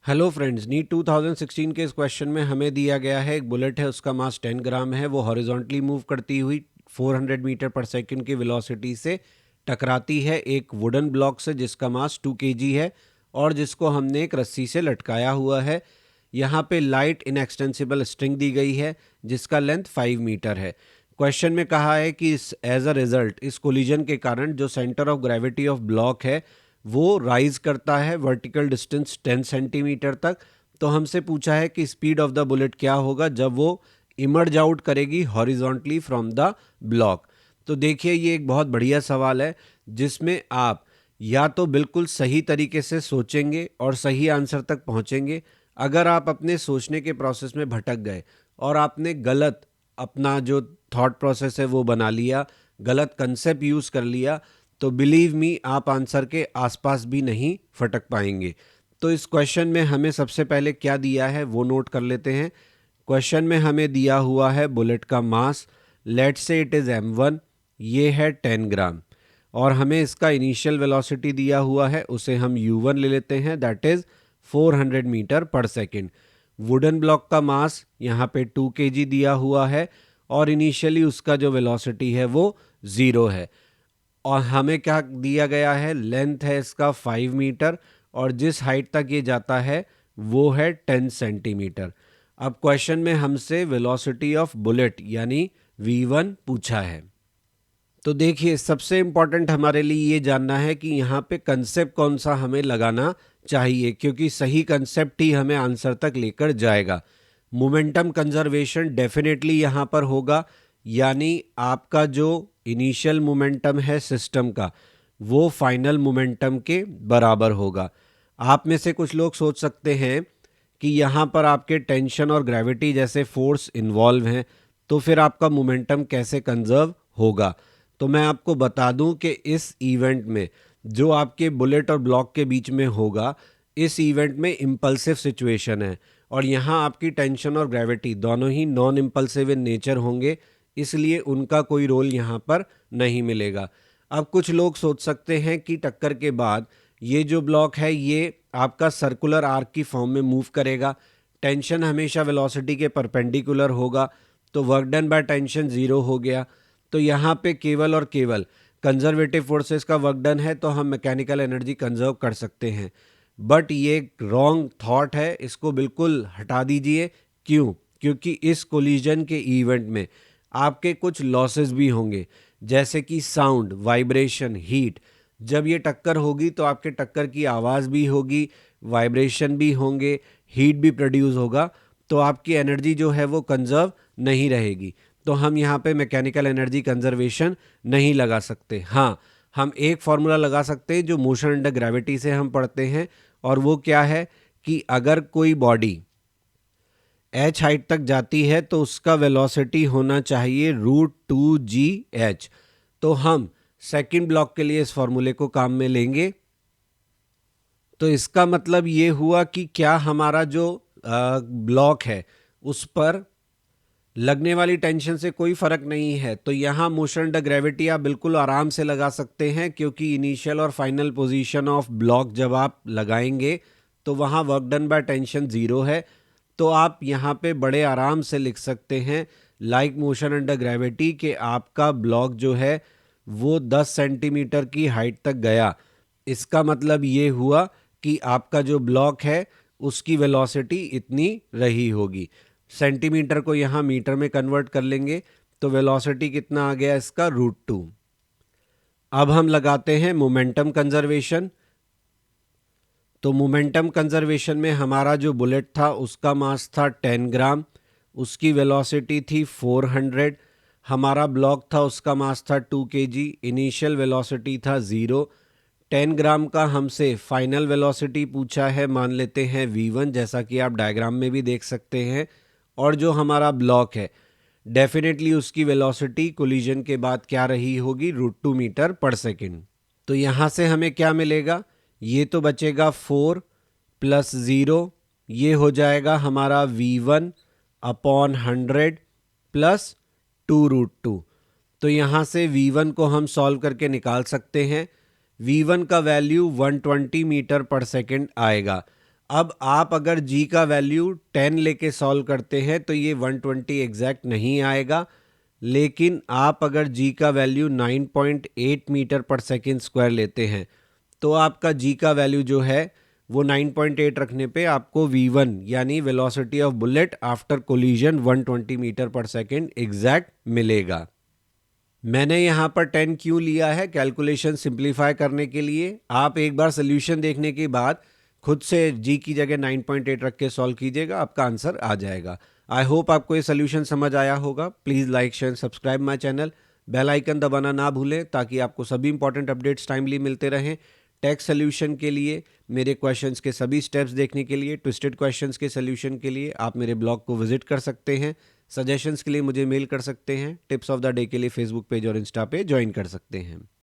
Hello friends, NEET 2016 के इस question में हमें दिया गया है एक बुलेट है, उसका मास 10 ग्राम है। वो हॉरिजॉन्टली मूव करती हुई 400 मीटर पर सेकंड की वेलोसिटी से टकराती है एक वुडन ब्लॉक से जिसका मास 2 केजी है और जिसको हमने एक रस्सी से लटकाया हुआ है। यहाँ पे लाइट इनएक्सटेंसिबल स्ट्रिंग दी गई है जिसका लेंथ 5 मीटर है। क्वेश्चन में कहा है कि एज अ रिजल्ट इस कोलिजन के कारण जो centre of gravity of block है वो राइज करता है वर्टिकल डिस्टेंस 10 सेंटीमीटर तक। तो हमसे पूछा है कि स्पीड ऑफ द बुलेट क्या होगा जब वो इमर्ज आउट करेगी हॉरिजॉन्टली फ्रॉम द ब्लॉक। तो देखिए, ये एक बहुत बढ़िया सवाल है जिसमें आप या तो बिल्कुल सही तरीके से सोचेंगे और सही आंसर तक पहुंचेंगे। अगर आप अपने सोचने के प्रोसेस में भटक गए और आपने गलत अपना जो थॉट प्रोसेस है वो बना लिया, गलत कंसेप्ट यूज कर लिया, तो बिलीव मी आप आंसर के आसपास भी नहीं फटक पाएंगे। तो इस क्वेश्चन में हमें सबसे पहले क्या दिया है वो नोट कर लेते हैं। क्वेश्चन में हमें दिया हुआ है बुलेट का mass, let's say it is m1, ये है 10 ग्राम, और हमें इसका इनिशियल वेलोसिटी दिया हुआ है, उसे हम u1 ले लेते हैं, दैट इज 400 मीटर पर सेकेंड। वुडन ब्लॉक का मास यहाँ पे 2 केजी दिया हुआ है और इनिशियली उसका जो वेलोसिटी है वो 0 है। और हमें क्या दिया गया है, लेंथ है इसका 5 मीटर और जिस हाइट तक ये जाता है वो है 10 सेंटीमीटर। अब क्वेश्चन में हमसे वेलोसिटी ऑफ बुलेट यानी v1 पूछा है। तो देखिए, सबसे इंपॉर्टेंट हमारे लिए ये जानना है कि यहाँ पे कंसेप्ट कौन सा हमें लगाना चाहिए, क्योंकि सही कंसेप्ट ही हमें आंसर तक लेकर जाएगा। मोमेंटम कंजर्वेशन डेफिनेटली यहाँ पर होगा, यानी आपका जो इनिशियल मोमेंटम है सिस्टम का वो फाइनल मोमेंटम के बराबर होगा। आप में से कुछ लोग सोच सकते हैं कि यहाँ पर आपके टेंशन और ग्रेविटी जैसे फोर्स इन्वॉल्व हैं, तो फिर आपका मोमेंटम कैसे कंजर्व होगा। तो मैं आपको बता दूं कि इस इवेंट में जो आपके बुलेट और ब्लॉक के बीच में होगा, इस इवेंट में इम्पल्सिव सिचुएशन है और यहाँ आपकी टेंशन और ग्रेविटी दोनों ही नॉन इम्पल्सिव इन नेचर होंगे, इसलिए उनका कोई रोल यहाँ पर नहीं मिलेगा। अब कुछ लोग सोच सकते हैं कि टक्कर के बाद ये जो ब्लॉक है ये आपका सर्कुलर आर्क की फॉर्म में मूव करेगा, टेंशन हमेशा वेलोसिटी के परपेंडिकुलर होगा, तो वर्क डन बाय टेंशन 0 हो गया। तो यहाँ पे केवल और केवल कंजर्वेटिव फोर्सेस का वर्क डन है, तो हम मैकेनिकल एनर्जी कंजर्व कर सकते हैं। बट ये रॉन्ग थॉट है, इसको बिल्कुल हटा दीजिए। क्यों? क्योंकि इस कोलिजन के इवेंट में आपके कुछ लॉसेस भी होंगे, जैसे कि साउंड, वाइब्रेशन, हीट। जब ये टक्कर होगी तो आपके टक्कर की आवाज़ भी होगी, वाइब्रेशन भी होंगे, हीट भी प्रोड्यूस होगा, तो आपकी एनर्जी जो है वो कंजर्व नहीं रहेगी। तो हम यहाँ पे मैकेनिकल एनर्जी कंजर्वेशन नहीं लगा सकते। हाँ, हम एक फॉर्मूला लगा सकते हैं जो मोशन अंडर ग्रेविटी से हम पढ़ते हैं, और वो क्या है कि अगर कोई बॉडी h हाइट तक जाती है तो उसका वेलोसिटी होना चाहिए √2gh। तो हम सेकंड ब्लॉक के लिए इस फॉर्मूले को काम में लेंगे। तो इसका मतलब ये हुआ कि क्या हमारा जो ब्लॉक है उस पर लगने वाली टेंशन से कोई फर्क नहीं है, तो यहाँ मोशन अंडर ग्रेविटी आप बिल्कुल आराम से लगा सकते हैं, क्योंकि इनिशियल और फाइनल पोजीशन ऑफ ब्लॉक जब आप लगाएंगे तो वहाँ वर्क डन बाय टेंशन 0 है। तो आप यहाँ पे बड़े आराम से लिख सकते हैं लाइक मोशन अंडर ग्रेविटी कि आपका ब्लॉक जो है वो 10 सेंटीमीटर की हाइट तक गया। इसका मतलब ये हुआ कि आपका जो ब्लॉक है उसकी वेलोसिटी इतनी रही होगी। सेंटीमीटर को यहाँ मीटर में कन्वर्ट कर लेंगे तो वेलोसिटी कितना आ गया इसका √2। अब हम लगाते हैं मोमेंटम कंजर्वेशन। तो मोमेंटम कंजर्वेशन में हमारा जो बुलेट था उसका मास था 10 ग्राम, उसकी वेलोसिटी थी 400, हमारा ब्लॉक था उसका मास था 2 केजी, इनिशियल वेलोसिटी था 0। 10 ग्राम का हमसे फाइनल वेलोसिटी पूछा है, मान लेते हैं v1, जैसा कि आप डायग्राम में भी देख सकते हैं। और जो हमारा ब्लॉक है डेफिनेटली उसकी वेलोसिटी कोलिजन के बाद क्या रही होगी, √2 मीटर पर सेकेंड। तो यहाँ से हमें क्या मिलेगा, ये तो बचेगा 4 + 0, ये हो जाएगा हमारा v1/100 + 2√2। तो यहाँ से v1 को हम सॉल्व करके निकाल सकते हैं। v1 का वैल्यू 120 मीटर पर सेकेंड आएगा। अब आप अगर g का वैल्यू 10 लेके सॉल्व करते हैं तो ये 120 एग्जैक्ट नहीं आएगा, लेकिन आप अगर g का वैल्यू 9.8 मीटर पर सेकेंड स्क्वायर लेते हैं तो आपका g का वैल्यू जो है वो 9.8 रखने पे आपको v1 यानी velocity of bullet after collision 120 meter पर सेकेंड एग्जैक्ट मिलेगा। मैंने यहाँ पर 10 क्यों लिया है? कैलकुलेशन सिंप्लीफाई करने के लिए। आप एक बार सोल्यूशन देखने के बाद खुद से g की जगह 9.8 रख के सॉल्व कीजिएगा, आपका आंसर आ जाएगा। आई होप आपको ये सोल्यूशन समझ आया होगा। Please like share subscribe my channel, bell icon दबाना ना भूलें ताकि आपको सभी इंपॉर्टेंट अपडेट्स टाइमली मिलते रहें। टेक्स्ट सोल्यूशन के लिए, मेरे क्वेश्चंस के सभी स्टेप्स देखने के लिए, ट्विस्टेड क्वेश्चंस के सोल्यूशन के लिए आप मेरे ब्लॉग को विजिट कर सकते हैं। सजेशंस के लिए मुझे मेल कर सकते हैं। टिप्स ऑफ द डे के लिए फेसबुक पेज और इंस्टा पे ज्वाइन कर सकते हैं।